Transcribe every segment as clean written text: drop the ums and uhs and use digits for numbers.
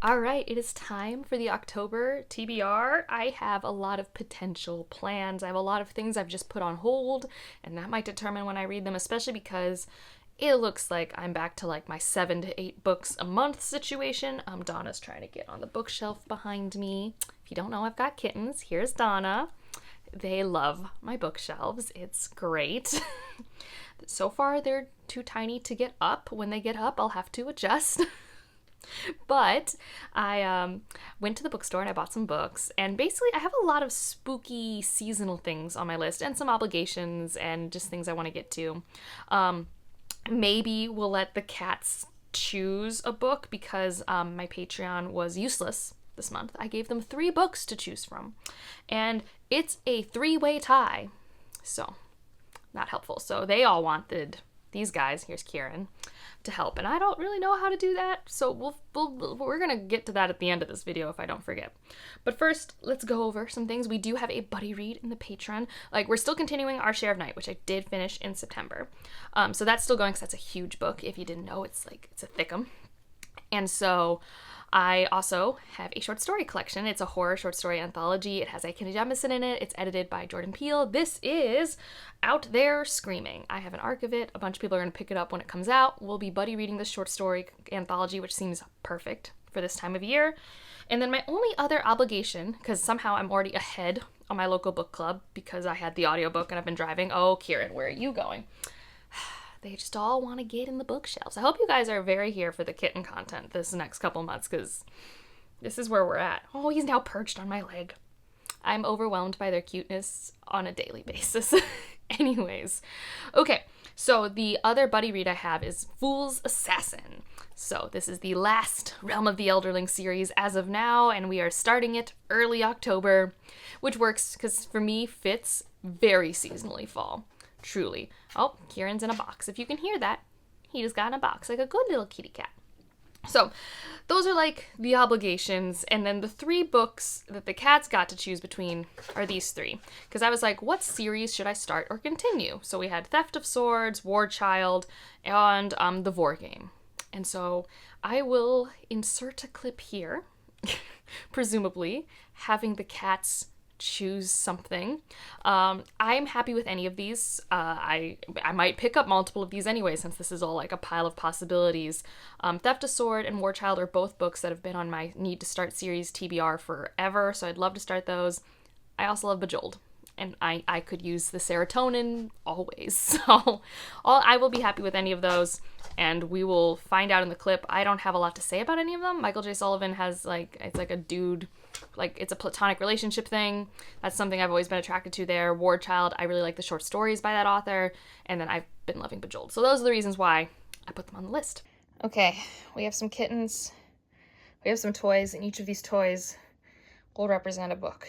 All right, it is time for the October TBR. I have a lot of potential plans. I have a lot of things I've just put on hold, and that might determine when I read them, especially because it looks like I'm back to like my 7 to 8 books a month situation. Donna's trying to get on the bookshelf behind me. If you don't know, I've got kittens. Here's Donna. They love my bookshelves. It's great. So far, they're too tiny to get up. When they get up, I'll have to adjust. But I went to the bookstore and I bought some books, and basically I have a lot of spooky seasonal things on my list and some obligations and just things I want to get to. Maybe we'll let the cats choose a book because my Patreon was useless this month. I gave them 3 books to choose from, and it's a 3-way tie, so not helpful. So they all wanted these guys, here's Kieran, to help, and I don't really know how to do that, so we're gonna get to that at the end of this video if I don't forget. But first, let's go over some things. We do have a buddy read in the Patreon. Like, we're still continuing Our Share of Night, which I did finish in September, so that's still going because that's a huge book. If you didn't know, it's a thickum. And so I also have a short story collection. It's a horror short story anthology. It has Ikendi Jemison in it. It's edited by Jordan Peele. This is Out There Screaming. I have an arc of it. A bunch of people are going to pick it up when it comes out. We'll be buddy reading this short story anthology, which seems perfect for this time of year. And then my only other obligation, because somehow I'm already ahead on my local book club because I had the audiobook and I've been driving. Oh, Kieran, where are you going? They just all want to get in the bookshelves. I hope you guys are very here for the kitten content this next couple months, because this is where we're at. Oh, he's now perched on my leg. I'm overwhelmed by their cuteness on a daily basis. Anyways, okay, so the other buddy read I have is Fool's Assassin. So this is the last Realm of the Elderling series as of now, and we are starting it early October, which works because for me fits very seasonally fall. Truly. Oh, Kieran's in a box. If you can hear that, he just got in a box like a good little kitty cat. So those are like the obligations, and then the 3 books that the cats got to choose between are these 3. Because I was like, what series should I start or continue? So we had Theft of Swords, War Child, and the Vor Game. And so I will insert a clip here, presumably having the cats choose something. I'm happy with any of these. I might pick up multiple of these anyway, since this is all like a pile of possibilities. Theft of Sword and War Child are both books that have been on my need to start series TBR forever, so I'd love to start those. I also love Bejeweled, and I could use the serotonin always, so I will be happy with any of those, and we will find out in the clip. I don't have a lot to say about any of them. Michael J. Sullivan has it's like a dude, like it's a platonic relationship thing. That's something I've always been attracted to there. War Child, I really like the short stories by that author, and then I've been loving Bejeweled. So those are the reasons why I put them on the list. Okay, we have some kittens. We have some toys, and each of these toys will represent a book.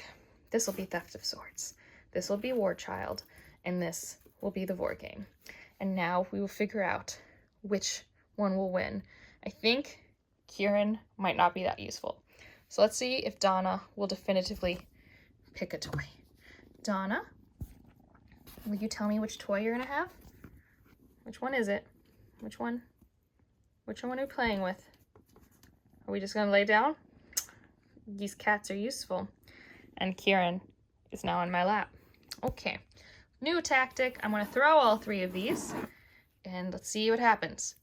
This will be Theft of Swords. This will be War Child, and this will be the Vor Game. And now we will figure out which one will win. I think Kieran might not be that useful. So let's see if Donna will definitively pick a toy. Donna, will you tell me which toy you're gonna have? Which one is it? Which one? Which one are we playing with? Are we just gonna lay down? These cats are useful. And Kieran is now in my lap. Okay, new tactic. I'm gonna throw all 3 of these, and let's see what happens.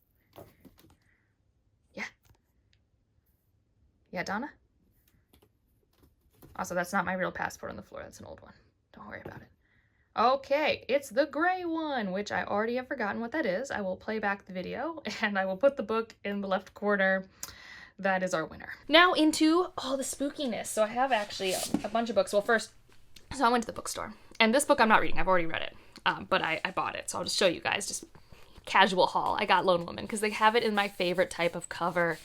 Yeah, Donna? Also, that's not my real passport on the floor. That's an old one. Don't worry about it. Okay, it's the gray one, which I already have forgotten what that is. I will play back the video, and I will put the book in the left corner. That is our winner. Now into all the spookiness. So I have actually a bunch of books. Well, first, so I went to the bookstore, and this book I'm not reading. I've already read it, but I bought it, so I'll just show you guys. Just casual haul. I got Lone Woman because they have it in my favorite type of cover.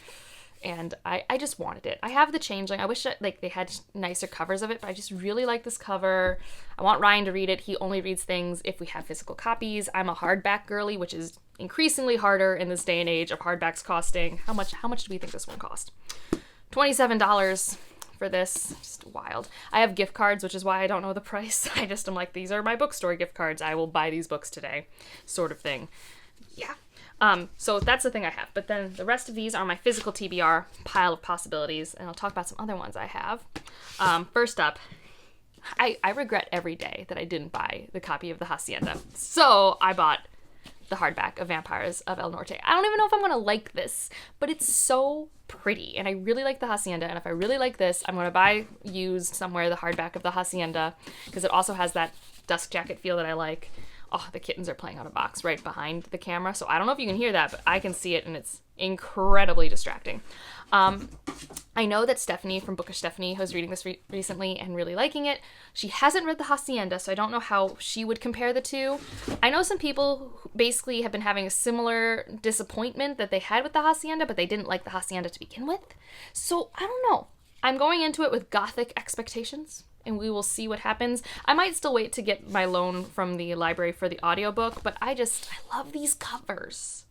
And I just wanted it. I have the Changeling. I wish they had nicer covers of it, but I just really like this cover. I want Ryan to read it. He only reads things if we have physical copies. I'm a hardback girly, which is increasingly harder in this day and age of hardbacks costing. How much do we think this one cost? $27 for this. Just wild. I have gift cards, which is why I don't know the price. I'm like, these are my bookstore gift cards. I will buy these books today, sort of thing. Yeah. So that's the thing I have. But then the rest of these are my physical TBR pile of possibilities, and I'll talk about some other ones I have. First up, I regret every day that I didn't buy the copy of the Hacienda. So I bought the hardback of Vampires of El Norte. I don't even know if I'm going to like this, but it's so pretty. And I really like the Hacienda. And if I really like this, I'm going to buy used somewhere the hardback of the Hacienda, because it also has that dusk jacket feel that I like. Oh, the kittens are playing out of box right behind the camera. So I don't know if you can hear that, but I can see it, and it's incredibly distracting. I know that Stephanie from Bookish Stephanie was reading this recently and really liking it. She hasn't read the Hacienda, so I don't know how she would compare the two. I know some people who basically have been having a similar disappointment that they had with the Hacienda, but they didn't like the Hacienda to begin with. So I don't know. I'm going into it with gothic expectations, and we will see what happens. I might still wait to get my loan from the library for the audiobook, but I love these covers.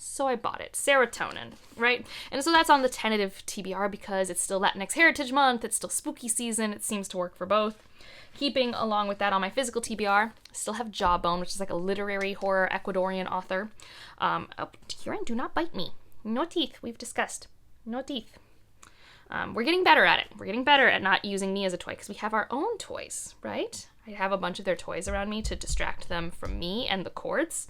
So I bought it. Serotonin, right? And so that's on the tentative TBR because it's still Latinx Heritage Month, it's still spooky season, it seems to work for both. Keeping along with that on my physical TBR, I still have Jawbone, which is like a literary horror Ecuadorian author. Kieran, do not bite me. No teeth, we've discussed. No teeth. We're getting better at it. We're getting better at not using me as a toy because we have our own toys, right? I have a bunch of their toys around me to distract them from me and the cords.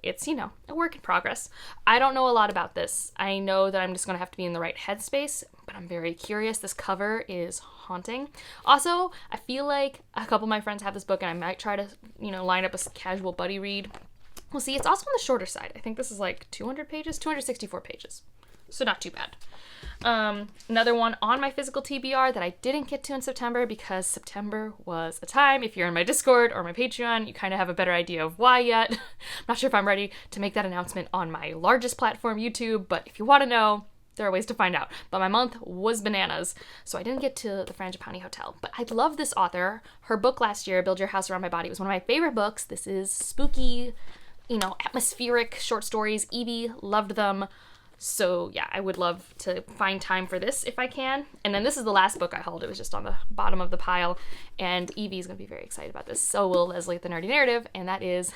It's, a work in progress. I don't know a lot about this. I know that I'm just going to have to be in the right headspace, but I'm very curious. This cover is haunting. Also, I feel like a couple of my friends have this book, and I might try to, line up a casual buddy read. We'll see. It's also on the shorter side. I think this is like 200 pages, 264 pages. So not too bad. Another one on my physical TBR that I didn't get to in September because September was a time, if you're in my Discord or my Patreon, you kind of have a better idea of why yet. I'm not sure if I'm ready to make that announcement on my largest platform, YouTube, but if you want to know, there are ways to find out. But my month was bananas, so I didn't get to the Frangipani Hotel. But I love this author. Her book last year, Build Your House Around My Body, was one of my favorite books. This is spooky, atmospheric short stories. Evie loved them. So yeah, I would love to find time for this if I can. And then this is the last book I hauled. It was just on the bottom of the pile. And Evie's going to be very excited about this. So will Leslie at the Nerdy Narrative. And that is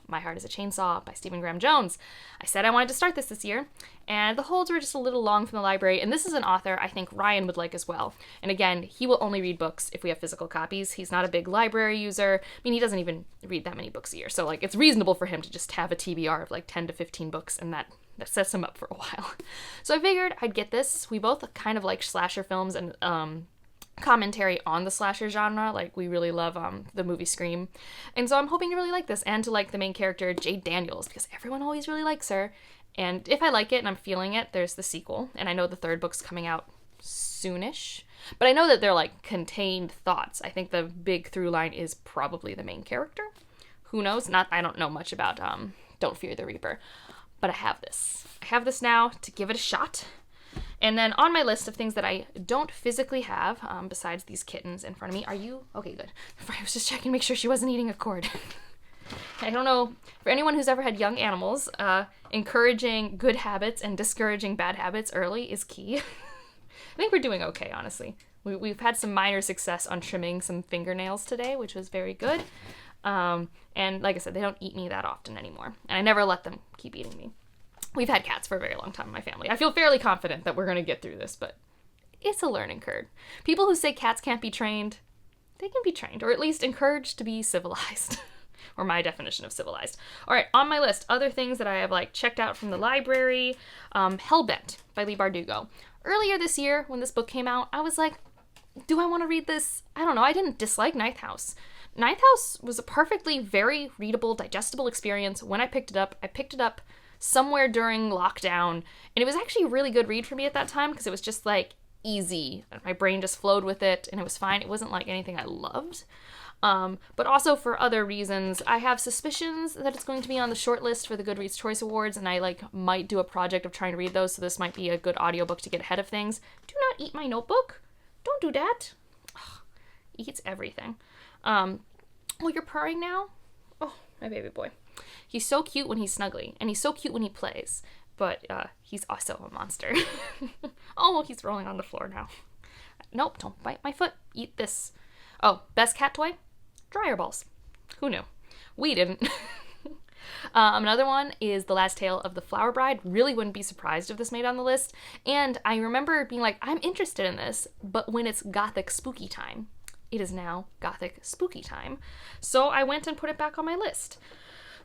My Heart is a Chainsaw by Stephen Graham Jones. I said I wanted to start this year. And the holds were just a little long from the library. And this is an author I think Ryan would like as well. And again, he will only read books if we have physical copies. He's not a big library user. I mean, he doesn't even read that many books a year. So it's reasonable for him to just have a TBR of 10 to 15 books, and that sets him up for a while. So I figured I'd get this. We both kind of like slasher films and commentary on the slasher genre. We really love the movie Scream. And so I'm hoping to really like this and to like the main character, Jade Daniels, because everyone always really likes her. And if I like it and I'm feeling it, there's the sequel. And I know the third book's coming out soonish. But I know that they're contained thoughts. I think the big through line is probably the main character. Who knows? I don't know much about Don't Fear the Reaper. But I have this. I have this now to give it a shot. And then on my list of things that I don't physically have, besides these kittens in front of me, are you? Okay, good. I was just checking to make sure she wasn't eating a cord. I don't know. For anyone who's ever had young animals, encouraging good habits and discouraging bad habits early is key. I think we're doing okay, honestly. We've had some minor success on trimming some fingernails today, which was very good. And like I said, they don't eat me that often anymore. And I never let them keep eating me. We've had cats for a very long time in my family. I feel fairly confident that we're going to get through this, but it's a learning curve. People who say cats can't be trained, they can be trained, or at least encouraged to be civilized. Or my definition of civilized. All right, on my list, other things that I have checked out from the library. Hellbent by Leigh Bardugo. Earlier this year, when this book came out, I was like, do I want to read this? I don't know. I didn't dislike Ninth House. Ninth House was a perfectly very readable, digestible experience. When I picked it up somewhere during lockdown, and it was actually a really good read for me at that time because it was just easy. My brain just flowed with it, and it was fine. It wasn't anything I loved. But also for other reasons, I have suspicions that it's going to be on the short list for the Goodreads Choice Awards, and I might do a project of trying to read those, so this might be a good audiobook to get ahead of things. Do not eat my notebook. Don't do that. Ugh, eats everything. Oh, you're purring now? Oh, my baby boy. He's so cute when he's snuggly, and he's so cute when he plays, but he's also a monster. Oh, he's rolling on the floor now. Nope, don't bite my foot. Eat this. Oh, best cat toy? Dryer balls. Who knew? We didn't. Another one is The Last Tale of the Flower Bride. Really wouldn't be surprised if this made on the list. And I remember being like, I'm interested in this, but when it's gothic spooky time. It is now gothic spooky time. So I went and put it back on my list.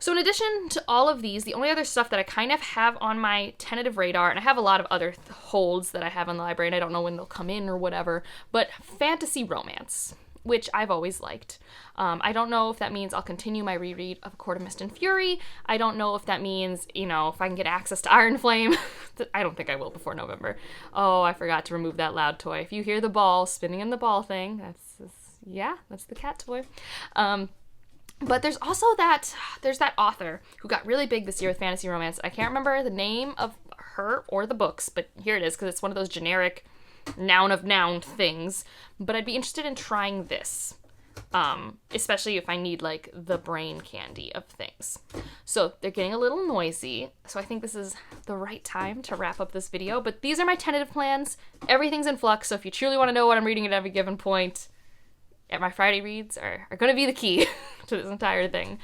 So in addition to all of these, the only other stuff that I kind of have on my tentative radar, and I have a lot of other holds that I have in the library, and I don't know when they'll come in or whatever, but fantasy romance, which I've always liked. I don't know if that means I'll continue my reread of A Court of Mist and Fury. I don't know if that means, if I can get access to Iron Flame. I don't think I will before November. Oh, I forgot to remove that loud toy. If you hear the ball spinning in the ball thing, that's the cat toy. But there's also that author who got really big this year with fantasy romance. I can't remember the name of her or the books, but here it is, because it's one of those generic noun of noun things. But I'd be interested in trying this, especially if I need, like, the brain candy of things. So they're getting a little noisy, so I think this is the right time to wrap up this video. But these are my tentative plans. Everything's in flux, so if you truly want to know what I'm reading at every given point, my Friday reads are going to be the key to this entire thing.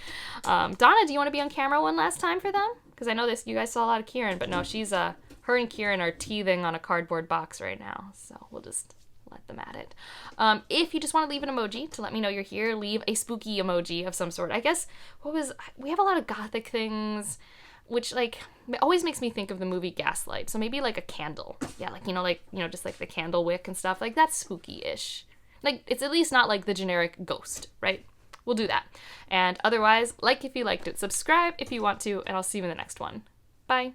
Donna, do you want to be on camera one last time for them? Because I know you guys saw a lot of Kieran, but no, her and Kieran are teething on a cardboard box right now, so we'll just let them at it. If you just want to leave an emoji to let me know you're here, leave a spooky emoji of some sort. I guess, we have a lot of gothic things, which, like, it always makes me think of the movie Gaslight, so maybe, like, a candle. Yeah, just, like, the candle wick and stuff. Like, that's spooky-ish. Like, it's at least not like the generic ghost, right? We'll do that. And otherwise, like if you liked it, subscribe if you want to, and I'll see you in the next one. Bye.